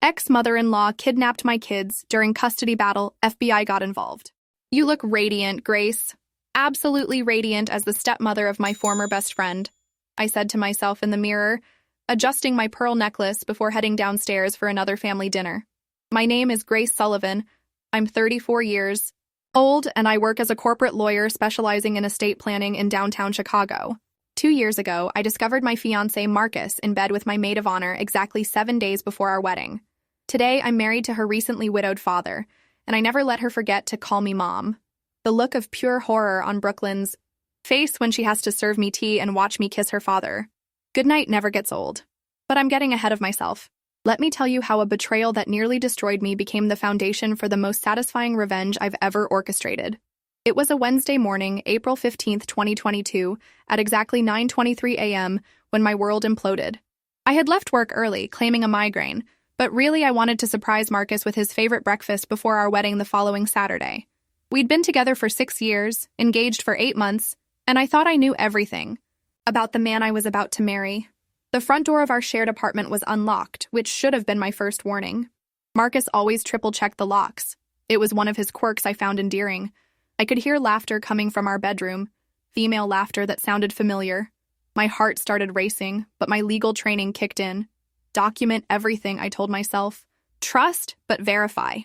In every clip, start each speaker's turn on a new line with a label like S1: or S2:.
S1: Ex-mother-in-law kidnapped my kids. During custody battle, FBI got involved. You look radiant, Grace. Absolutely radiant as the stepmother of my former best friend, I said to myself in the mirror, adjusting my pearl necklace before heading downstairs for another family dinner. My name is Grace Sullivan. I'm 34 years old, and I work as a corporate lawyer specializing in estate planning in downtown Chicago. 2 years ago, I discovered my fiancé Marcus in bed with my maid of honor exactly 7 days before our wedding. Today, I'm married to her recently widowed father, and I never let her forget to call me Mom. The look of pure horror on Brooklyn's face when she has to serve me tea and watch me kiss her father. Goodnight never gets old. But I'm getting ahead of myself. Let me tell you how a betrayal that nearly destroyed me became the foundation for the most satisfying revenge I've ever orchestrated. It was a Wednesday morning, April 15th, 2022, at exactly 9:23 a.m. when my world imploded. I had left work early, claiming a migraine, but really I wanted to surprise Marcus with his favorite breakfast before our wedding the following Saturday. We'd been together for 6 years, engaged for 8 months, and I thought I knew everything about the man I was about to marry. The front door of our shared apartment was unlocked, which should have been my first warning. Marcus always triple-checked the locks. It was one of his quirks I found endearing. I could hear laughter coming from our bedroom, female laughter that sounded familiar. My heart started racing, but my legal training kicked in. Document everything, I told myself. Trust, but verify.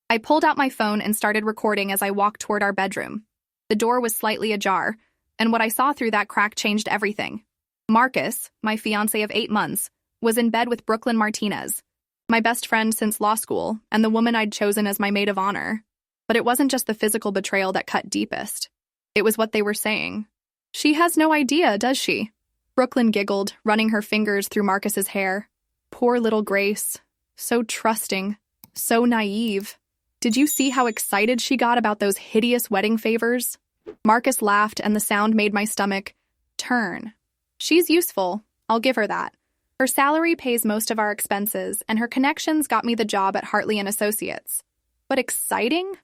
S1: I pulled out my phone and started recording as I walked toward our bedroom. The door was slightly ajar, and what I saw through that crack changed everything. Marcus, my fiancé of 8 months, was in bed with Brooklyn Martinez, my best friend since law school and the woman I'd chosen as my maid of honor. But it wasn't just the physical betrayal that cut deepest. It was what they were saying. She has no idea, does she? Brooklyn giggled, running her fingers through Marcus's hair. Poor little Grace. So trusting. So naive. Did you see how excited she got about those hideous wedding favors? Marcus laughed, and the sound made my stomach turn. She's useful. I'll give her that. Her salary pays most of our expenses, and her connections got me the job at Hartley & Associates. But exciting?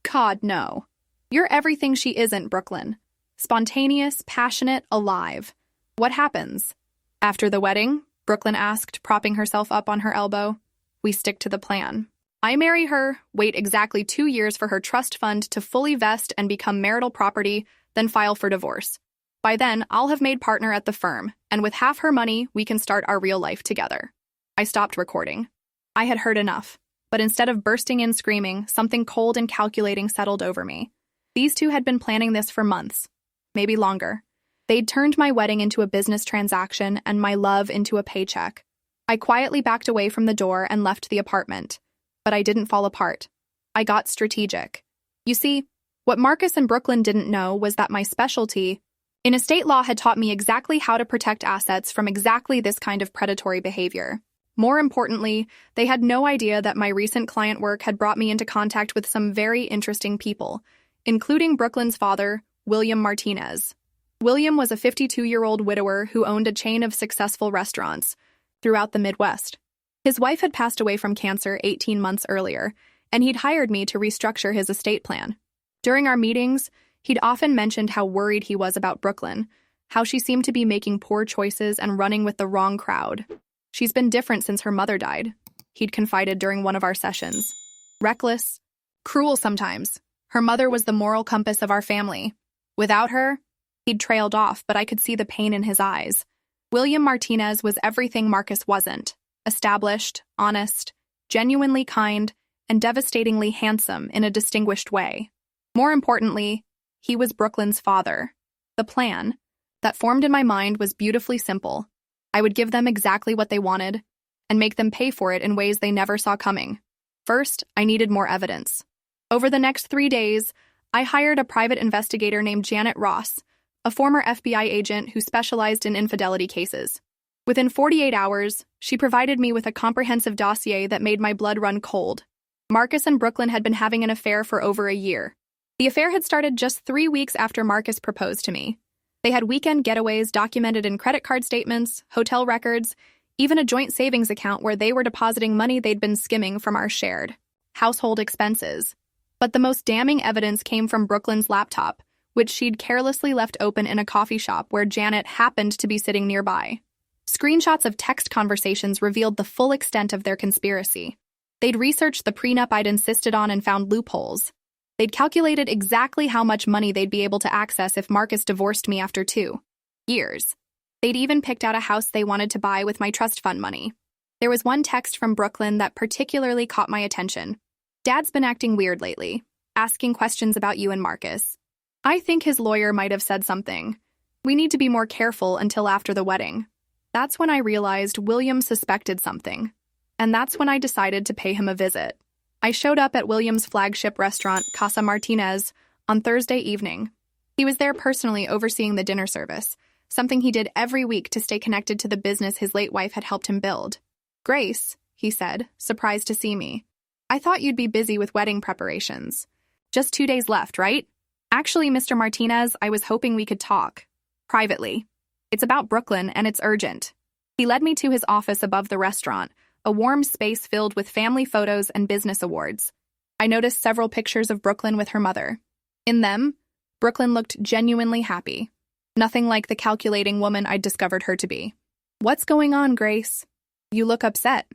S1: God, no. You're everything she isn't, Brooklyn. Spontaneous, passionate, alive. What happens? After the wedding? Brooklyn asked, propping herself up on her elbow. We stick to the plan. I marry her, wait exactly 2 years for her trust fund to fully vest and become marital property, then file for divorce. By then, I'll have made partner at the firm, and with half her money, we can start our real life together. I stopped recording. I had heard enough, but instead of bursting in screaming, something cold and calculating settled over me. These two had been planning this for months, maybe longer. They'd turned my wedding into a business transaction and my love into a paycheck. I quietly backed away from the door and left the apartment. But I didn't fall apart. I got strategic. You see, what Marcus and Brooklyn didn't know was that my specialty in estate law had taught me exactly how to protect assets from exactly this kind of predatory behavior. More importantly, they had no idea that my recent client work had brought me into contact with some very interesting people, including Brooklyn's father, William Martinez. William was a 52-year-old widower who owned a chain of successful restaurants throughout the Midwest. His wife had passed away from cancer 18 months earlier, and he'd hired me to restructure his estate plan. During our meetings, he'd often mentioned how worried he was about Brooklyn, how she seemed to be making poor choices and running with the wrong crowd. She's been different since her mother died, he'd confided during one of our sessions. Reckless, cruel sometimes. Her mother was the moral compass of our family. Without her, he'd trailed off, but I could see the pain in his eyes. William Martinez was everything Marcus wasn't. Established, honest, genuinely kind, and devastatingly handsome in a distinguished way. More importantly, he was Brooklyn's father. The plan that formed in my mind was beautifully simple. I would give them exactly what they wanted and make them pay for it in ways they never saw coming. First, I needed more evidence. Over the next 3 days, I hired a private investigator named Janet Ross, a former FBI agent who specialized in infidelity cases. Within 48 hours, she provided me with a comprehensive dossier that made my blood run cold. Marcus and Brooklyn had been having an affair for over a year. The affair had started just 3 weeks after Marcus proposed to me. They had weekend getaways documented in credit card statements, hotel records, even a joint savings account where they were depositing money they'd been skimming from our shared household expenses. But the most damning evidence came from Brooklyn's laptop, which she'd carelessly left open in a coffee shop where Janet happened to be sitting nearby. Screenshots of text conversations revealed the full extent of their conspiracy. They'd researched the prenup I'd insisted on and found loopholes. They'd calculated exactly how much money they'd be able to access if Marcus divorced me after 2 years. They'd even picked out a house they wanted to buy with my trust fund money. There was one text from Brooklyn that particularly caught my attention. "Dad's been acting weird lately, asking questions about you and Marcus. I think his lawyer might have said something. We need to be more careful until after the wedding." That's when I realized William suspected something. And that's when I decided to pay him a visit. I showed up at William's flagship restaurant, Casa Martinez, on Thursday evening. He was there personally overseeing the dinner service, something he did every week to stay connected to the business his late wife had helped him build. "Grace," he said, surprised to see me. "I thought you'd be busy with wedding preparations. Just 2 days left, right?" "Actually, Mr. Martinez, I was hoping we could talk. Privately. It's about Brooklyn, and it's urgent." He led me to his office above the restaurant, a warm space filled with family photos and business awards. I noticed several pictures of Brooklyn with her mother. In them, Brooklyn looked genuinely happy. Nothing like the calculating woman I'd discovered her to be. "What's going on, Grace? You look upset."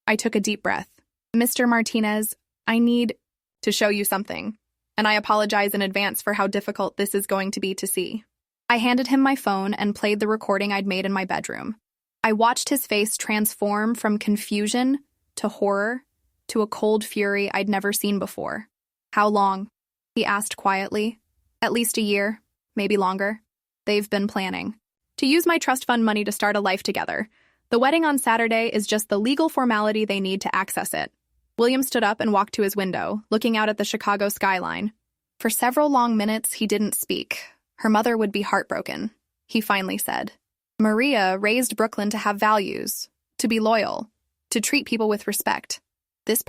S1: I took a deep breath. "Mr. Martinez, I need to show you something, and I apologize in advance for how difficult this is going to be to see." I handed him my phone and played the recording I'd made in my bedroom. I watched his face transform from confusion to horror to a cold fury I'd never seen before. "How long?" he asked quietly. "At least a year, maybe longer. They've been planning to use my trust fund money to start a life together. The wedding on Saturday is just the legal formality they need to access it." William stood up and walked to his window, looking out at the Chicago skyline. For several long minutes, he didn't speak. Her mother would be heartbroken, he finally said. "Maria raised Brooklyn to have values, to be loyal, to treat people with respect. This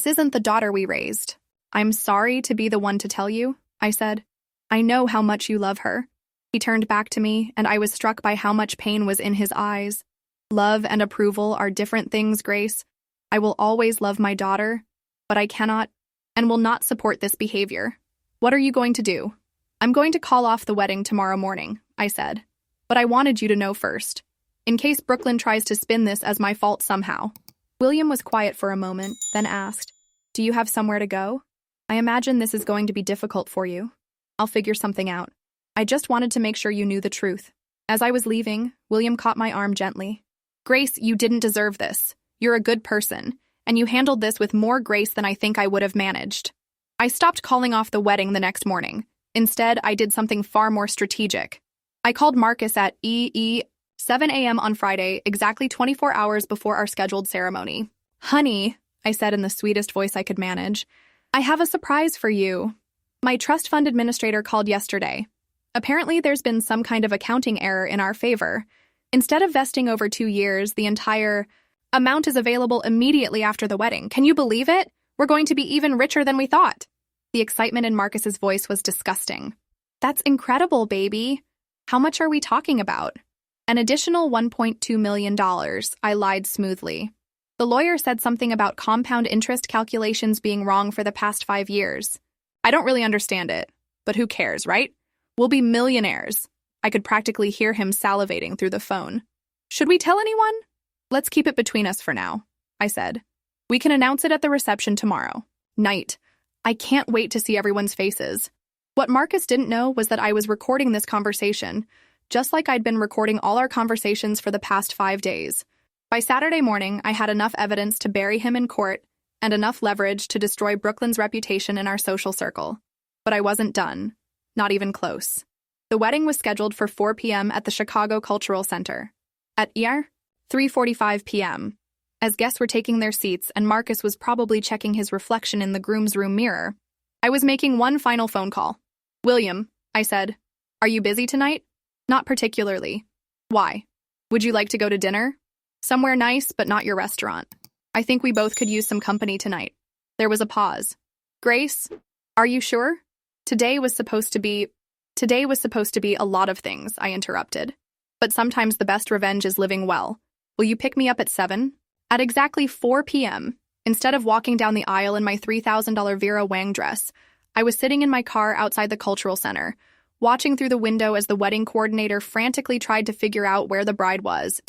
S1: isn't the daughter we raised. I'm sorry to be the one to tell you," I said. "I know how much you love her." He turned back to me, and I was struck by how much pain was in his eyes. "Love and approval are different things, Grace. I will always love my daughter, but I cannot and will not support this behavior. What are you going to do?" "I'm going to call off the wedding tomorrow morning," I said. "But I wanted you to know first, in case Brooklyn tries to spin this as my fault somehow." William was quiet for a moment, then asked, "Do you have somewhere to go? I imagine this is going to be difficult for you." "I'll figure something out. I just wanted to make sure you knew the truth." As I was leaving, William caught my arm gently. "Grace, you didn't deserve this. You're a good person, and you handled this with more grace than I think I would have managed." I stopped calling off the wedding the next morning. Instead, I did something far more strategic. I called Marcus at 7 a.m. on Friday, exactly 24 hours before our scheduled ceremony. "Honey," I said in the sweetest voice I could manage, "I have a surprise for you. My trust fund administrator called yesterday. Apparently, there's been some kind of accounting error in our favor. Instead of vesting over 2 years, the entire amount is available immediately after the wedding. Can you believe it? We're going to be even richer than we thought." The excitement in Marcus's voice was disgusting. "That's incredible, baby. How much are we talking about?" "An additional $1.2 million, I lied smoothly. The lawyer said something about compound interest calculations being wrong for the past 5 years. I don't really understand it, but who cares, right? We'll be millionaires." I could practically hear him salivating through the phone. "Should we tell anyone?" "Let's keep it between us for now," I said. "We can announce it at the reception tomorrow night. I can't wait to see everyone's faces." What Marcus didn't know was that I was recording this conversation, just like I'd been recording all our conversations for the past 5 days. By Saturday morning, I had enough evidence to bury him in court and enough leverage to destroy Brooklyn's reputation in our social circle. But I wasn't done. Not even close. The wedding was scheduled for 4 p.m. at the Chicago Cultural Center. At 3:45 p.m., as guests were taking their seats and Marcus was probably checking his reflection in the groom's room mirror, I was making one final phone call. "William," I said, "are you busy tonight?" "Not particularly." "Why? Would you like to go to dinner?" "Somewhere nice, but not your restaurant. I think we both could use some company tonight." There was a pause. "Grace, are you sure?" Today was supposed to be a lot of things," I interrupted. "But sometimes the best revenge is living well. Will you pick me up at 7? At exactly 4 p.m., instead of walking down the aisle in my $3,000 Vera Wang dress, I was sitting in my car outside the cultural center, watching through the window as the wedding coordinator frantically tried to figure out where the bride was.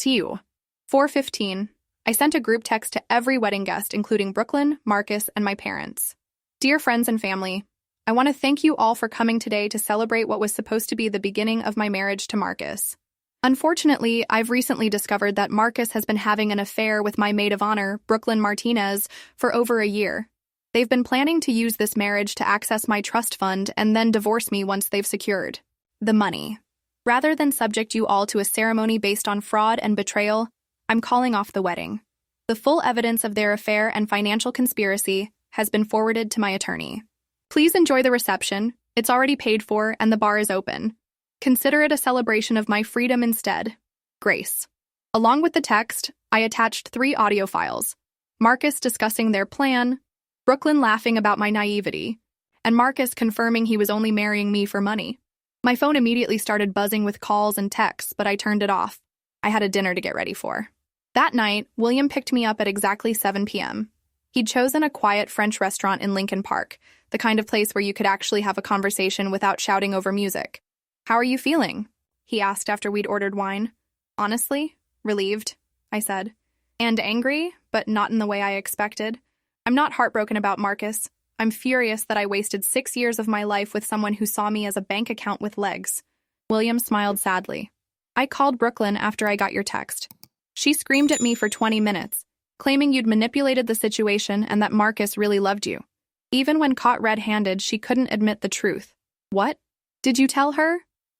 S1: 4:15. I sent a group text to every wedding guest, including Brooklyn, Marcus, and my parents. Dear friends and family, I want to thank you all for coming today to celebrate what was supposed to be the beginning of my marriage to Marcus. Unfortunately, I've recently discovered that Marcus has been having an affair with my maid of honor, Brooklyn Martinez, for over a year. They've been planning to use this marriage to access my trust fund and then divorce me once they've secured the money. Rather than subject you all to a ceremony based on fraud and betrayal, I'm calling off the wedding. The full evidence of their affair and financial conspiracy has been forwarded to my attorney. Please enjoy the reception. It's already paid for and the bar is open. Consider it a celebration of my freedom instead. Grace. Along with the text, I attached 3 audio files. Marcus discussing their plan, Brooklyn laughing about my naivety, and Marcus confirming he was only marrying me for money. My phone immediately started buzzing with calls and texts, but I turned it off. I had a dinner to get ready for. That night, William picked me up at exactly 7 p.m. He'd chosen a quiet French restaurant in Lincoln Park, the kind of place where you could actually have a conversation without shouting over music. How are you feeling? He asked after we'd ordered wine. Honestly, relieved, I said. And angry, but not in the way I expected. I'm not heartbroken about Marcus. I'm furious that I wasted 6 years of my life with someone who saw me as a bank account with legs. William smiled sadly. I called Brooklyn after I got your text. She screamed at me for 20 minutes, claiming you'd manipulated the situation and that Marcus really loved you. Even when caught red-handed, she couldn't admit the truth. What? Did you tell her?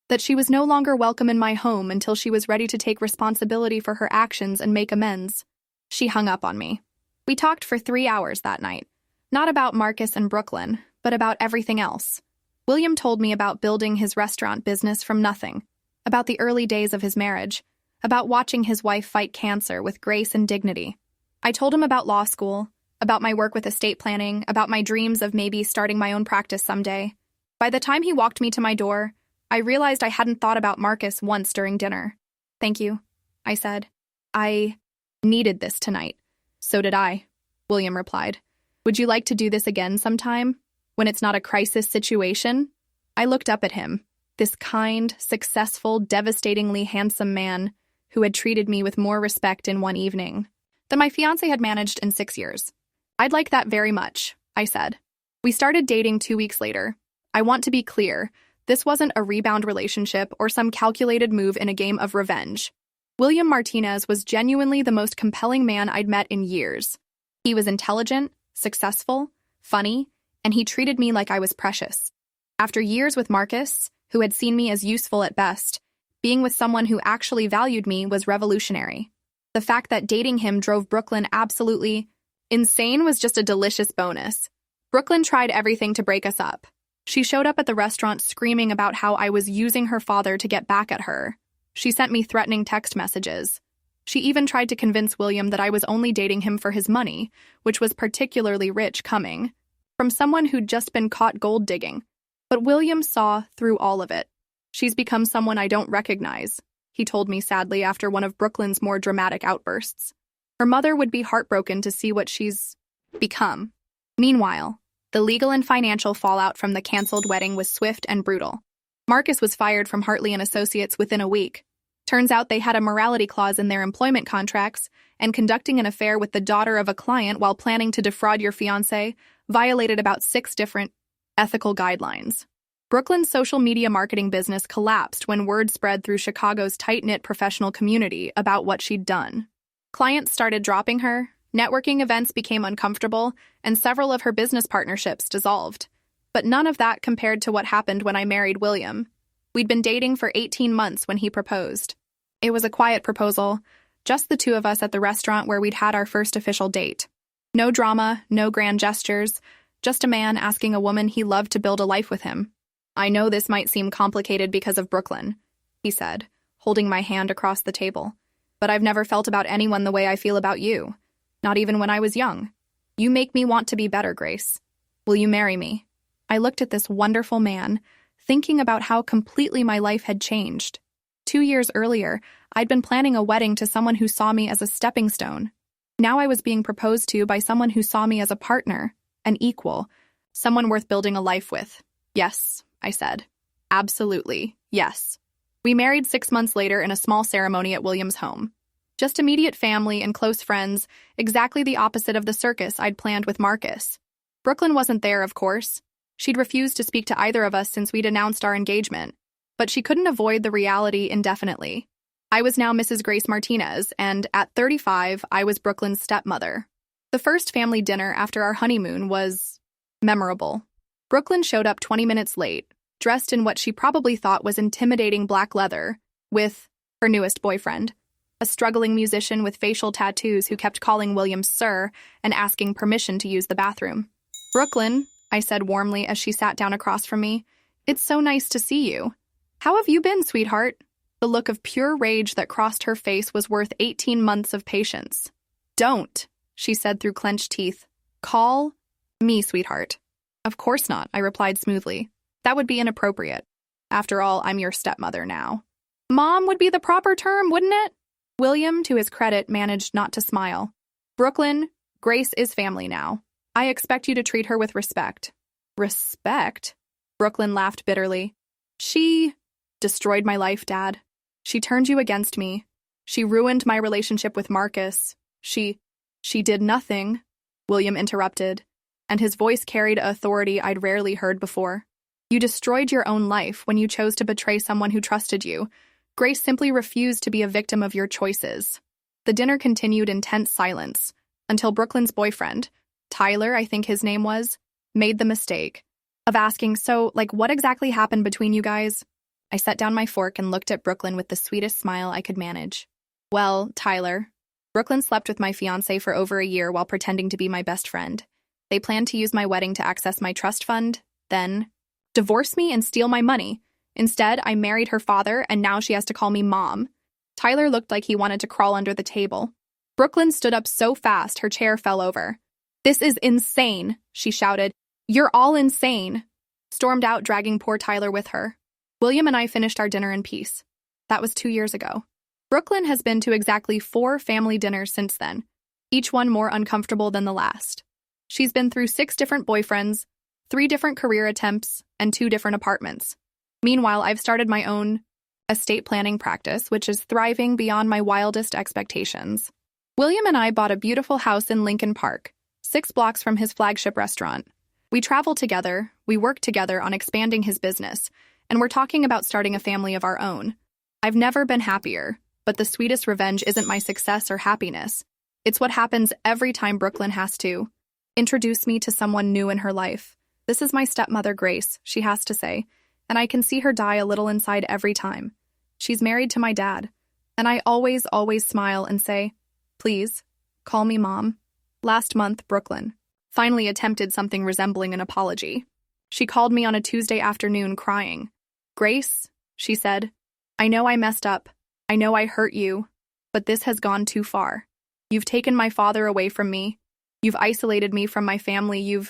S1: That she was no longer welcome in my home until she was ready to take responsibility for her actions and make amends. She hung up on me. We talked for 3 hours that night. Not about Marcus and Brooklyn, but about everything else. William told me about building his restaurant business from nothing, about the early days of his marriage, about watching his wife fight cancer with grace and dignity. I told him about law school, about my work with estate planning, about my dreams of maybe starting my own practice someday. By the time he walked me to my door, I realized I hadn't thought about Marcus once during dinner. Thank you, I said. I needed this tonight. So did I, William replied. Would you like to do this again sometime, when it's not a crisis situation? I looked up at him, this kind, successful, devastatingly handsome man who had treated me with more respect in one evening than my fiancé had managed in 6 years. I'd like that very much, I said. We started dating 2 weeks later. I want to be clear, this wasn't a rebound relationship or some calculated move in a game of revenge. William Martinez was genuinely the most compelling man I'd met in years. He was intelligent, successful, funny, and he treated me like I was precious. After years with Marcus, who had seen me as useful at best, being with someone who actually valued me was revolutionary. The fact that dating him drove Brooklyn absolutely insane was just a delicious bonus. Brooklyn tried everything to break us up. She showed up at the restaurant screaming about how I was using her father to get back at her. She sent me threatening text messages. She even tried to convince William that I was only dating him for his money, which was particularly rich coming from someone who'd just been caught gold digging. But William saw through all of it. She's become someone I don't recognize, he told me sadly after one of Brooklyn's more dramatic outbursts. Her mother would be heartbroken to see what she's become. Meanwhile, the legal and financial fallout from the canceled wedding was swift and brutal. Marcus was fired from Hartley and Associates within a week. Turns out they had a morality clause in their employment contracts, and conducting an affair with the daughter of a client while planning to defraud your fiancé violated about 6 different ethical guidelines. Brooklyn's social media marketing business collapsed when word spread through Chicago's tight-knit professional community about what she'd done. Clients started dropping her, networking events became uncomfortable, and several of her business partnerships dissolved. But none of that compared to what happened when I married William. We'd been dating for 18 months when he proposed. It was a quiet proposal, just the 2 of us at the restaurant where we'd had our first official date. No drama, no grand gestures, just a man asking a woman he loved to build a life with him. I know this might seem complicated because of Brooklyn, he said, holding my hand across the table. But I've never felt about anyone the way I feel about you, not even when I was young. You make me want to be better, Grace. Will you marry me? I looked at this wonderful man, thinking about how completely my life had changed. 2 years earlier, I'd been planning a wedding to someone who saw me as a stepping stone. Now I was being proposed to by someone who saw me as a partner, an equal, someone worth building a life with. Yes, I said. Absolutely, yes. We married 6 months later in a small ceremony at William's home. Just immediate family and close friends, exactly the opposite of the circus I'd planned with Marcus. Brooklyn wasn't there, of course. She'd refused to speak to either of us since we'd announced our engagement, but she couldn't avoid the reality indefinitely. I was now Mrs. Grace Martinez, and at 35, I was Brooklyn's stepmother. The first family dinner after our honeymoon was memorable. Brooklyn showed up 20 minutes late, dressed in what she probably thought was intimidating black leather, with her newest boyfriend, a struggling musician with facial tattoos who kept calling William sir and asking permission to use the bathroom. "Brooklyn," I said warmly as she sat down across from me, "it's so nice to see you. How have you been, sweetheart?" The look of pure rage that crossed her face was worth 18 months of patience. "Don't," she said through clenched teeth. "Call me sweetheart." "Of course not," I replied smoothly. "That would be inappropriate. After all, I'm your stepmother now." "Mom would be the proper term, wouldn't it?" William, to his credit, managed not to smile. "Brooklyn, Grace is family now. I expect you to treat her with respect." "Respect?" Brooklyn laughed bitterly. "She destroyed my life, Dad. She turned you against me. She ruined my relationship with Marcus. She did nothing," William interrupted, and his voice carried authority I'd rarely heard before. "You destroyed your own life when you chose to betray someone who trusted you. Grace simply refused to be a victim of your choices." The dinner continued in tense silence until Brooklyn's boyfriend, Tyler, I think his name was, made the mistake of asking, "So, what exactly happened between you guys?" I set down my fork and looked at Brooklyn with the sweetest smile I could manage. "Well, Tyler, Brooklyn slept with my fiancé for over a year while pretending to be my best friend. They planned to use my wedding to access my trust fund, then divorce me and steal my money. Instead, I married her father, and now she has to call me Mom." Tyler looked like he wanted to crawl under the table. Brooklyn stood up so fast her chair fell over. "This is insane," she shouted. "You're all insane." Stormed out, dragging poor Tyler with her. William and I finished our dinner in peace. That was 2 years ago. Brooklyn has been to exactly 4 family dinners since then, each one more uncomfortable than the last. She's been through 6 different boyfriends, 3 different career attempts, and 2 different apartments. Meanwhile, I've started my own estate planning practice, which is thriving beyond my wildest expectations. William and I bought a beautiful house in Lincoln Park, 6 blocks from his flagship restaurant. We travel together, we work together on expanding his business, and we're talking about starting a family of our own. I've never been happier, but the sweetest revenge isn't my success or happiness. It's what happens every time Brooklyn has to introduce me to someone new in her life. "This is my stepmother, Grace," she has to say, and I can see her die a little inside every time. She's married to my dad, and I always smile and say, "Please, call me Mom." Last month, Brooklyn finally attempted something resembling an apology. She called me on a Tuesday afternoon crying. "Grace," she said, "I know I messed up. I know I hurt you, but this has gone too far. You've taken my father away from me. You've isolated me from my family.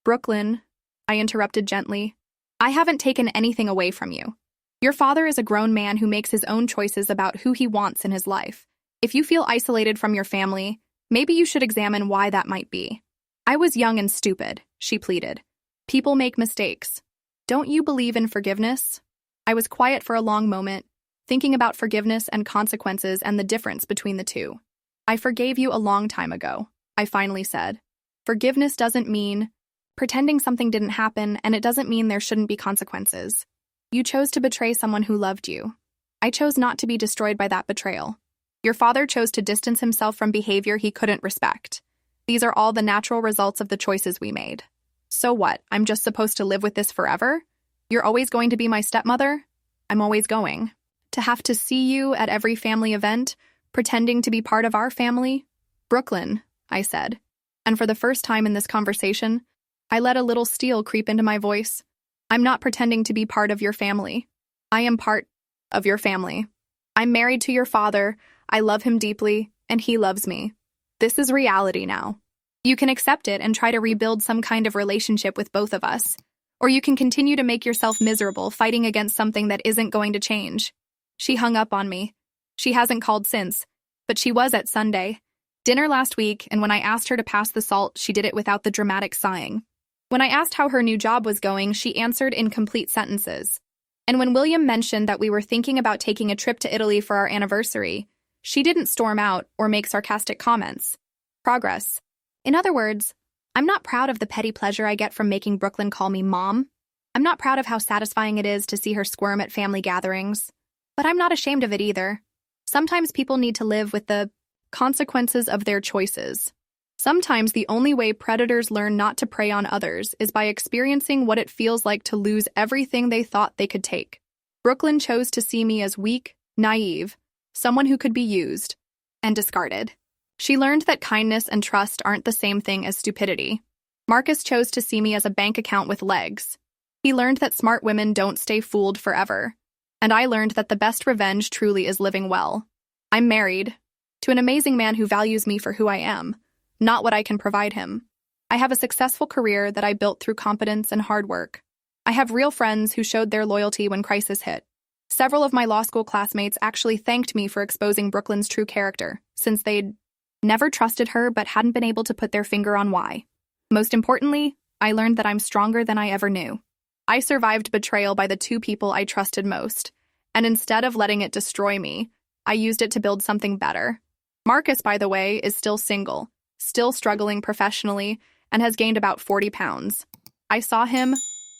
S1: Brooklyn," I interrupted gently, "I haven't taken anything away from you. Your father is a grown man who makes his own choices about who he wants in his life. If you feel isolated from your family, maybe you should examine why that might be." "I was young and stupid," she pleaded. "People make mistakes. Don't you believe in forgiveness?" I was quiet for a long moment, thinking about forgiveness and consequences and the difference between the two. "I forgave you a long time ago," I finally said. "Forgiveness doesn't mean pretending something didn't happen, and it doesn't mean there shouldn't be consequences. You chose to betray someone who loved you. I chose not to be destroyed by that betrayal. Your father chose to distance himself from behavior he couldn't respect. These are all the natural results of the choices we made. So what? I'm just supposed to live with this forever? You're always going to be my stepmother? I'm always going to have to see you at every family event, pretending to be part of our family?" "Brooklyn," I said, and for the first time in this conversation, I let a little steel creep into my voice. "I'm not pretending to be part of your family. I am part of your family. I'm married to your father, I love him deeply, and he loves me. This is reality now. You can accept it and try to rebuild some kind of relationship with both of us, or you can continue to make yourself miserable fighting against something that isn't going to change." She hung up on me. She hasn't called since, but she was at Sunday dinner last week, and when I asked her to pass the salt, she did it without the dramatic sighing. When I asked how her new job was going, she answered in complete sentences. And when William mentioned that we were thinking about taking a trip to Italy for our anniversary, She didn't storm out or make sarcastic comments. Progress. In other words, I'm not proud of the petty pleasure I get from making Brooklyn call me Mom. I'm not proud of how satisfying it is to see her squirm at family gatherings. But I'm not ashamed of it either. Sometimes people need to live with the consequences of their choices. Sometimes the only way predators learn not to prey on others is by experiencing what it feels like to lose everything they thought they could take. Brooklyn chose to see me as weak, naive, someone who could be used and discarded. She learned that kindness and trust aren't the same thing as stupidity. Marcus chose to see me as a bank account with legs. He learned that smart women don't stay fooled forever. And I learned that the best revenge truly is living well. I'm married to an amazing man who values me for who I am, not what I can provide him. I have a successful career that I built through competence and hard work. I have real friends who showed their loyalty when crisis hit. Several of my law school classmates actually thanked me for exposing Brooklyn's true character, since they'd never trusted her but hadn't been able to put their finger on why. Most importantly, I learned that I'm stronger than I ever knew. I survived betrayal by the two people I trusted most, and instead of letting it destroy me, I used it to build something better. Marcus, by the way, is still single, still struggling professionally, and has gained about 40 pounds. I saw him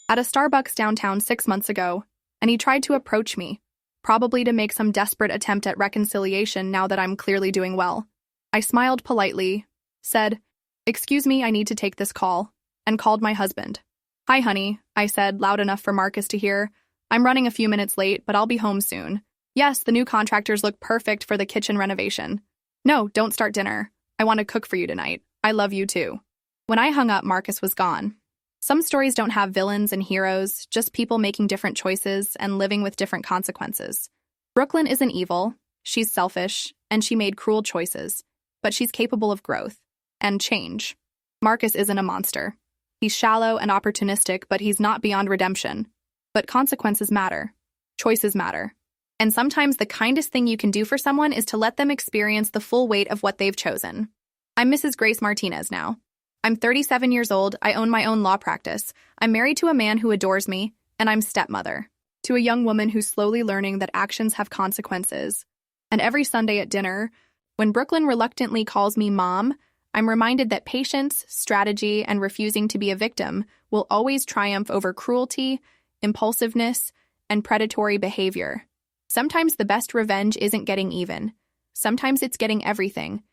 S1: at a Starbucks downtown 6 months ago, and he tried to approach me, probably to make some desperate attempt at reconciliation now that I'm clearly doing well. I smiled politely, said, "Excuse me, I need to take this call," and called my husband. "Hi, honey," I said, loud enough for Marcus to hear. "I'm running a few minutes late, but I'll be home soon. Yes, the new contractors look perfect for the kitchen renovation. No, don't start dinner. I want to cook for you tonight. I love you too." When I hung up, Marcus was gone. Some stories don't have villains and heroes, just people making different choices and living with different consequences. Brooklyn isn't evil, she's selfish, and she made cruel choices, but she's capable of growth and change. Marcus isn't a monster. He's shallow and opportunistic, but he's not beyond redemption. But consequences matter. Choices matter. And sometimes the kindest thing you can do for someone is to let them experience the full weight of what they've chosen. I'm Mrs. Grace Martinez now. I'm 37 years old, I own my own law practice, I'm married to a man who adores me, and I'm stepmother to a young woman who's slowly learning that actions have consequences. And every Sunday at dinner, when Brooklyn reluctantly calls me Mom, I'm reminded that patience, strategy, and refusing to be a victim will always triumph over cruelty, impulsiveness, and predatory behavior. Sometimes the best revenge isn't getting even. Sometimes it's getting everything,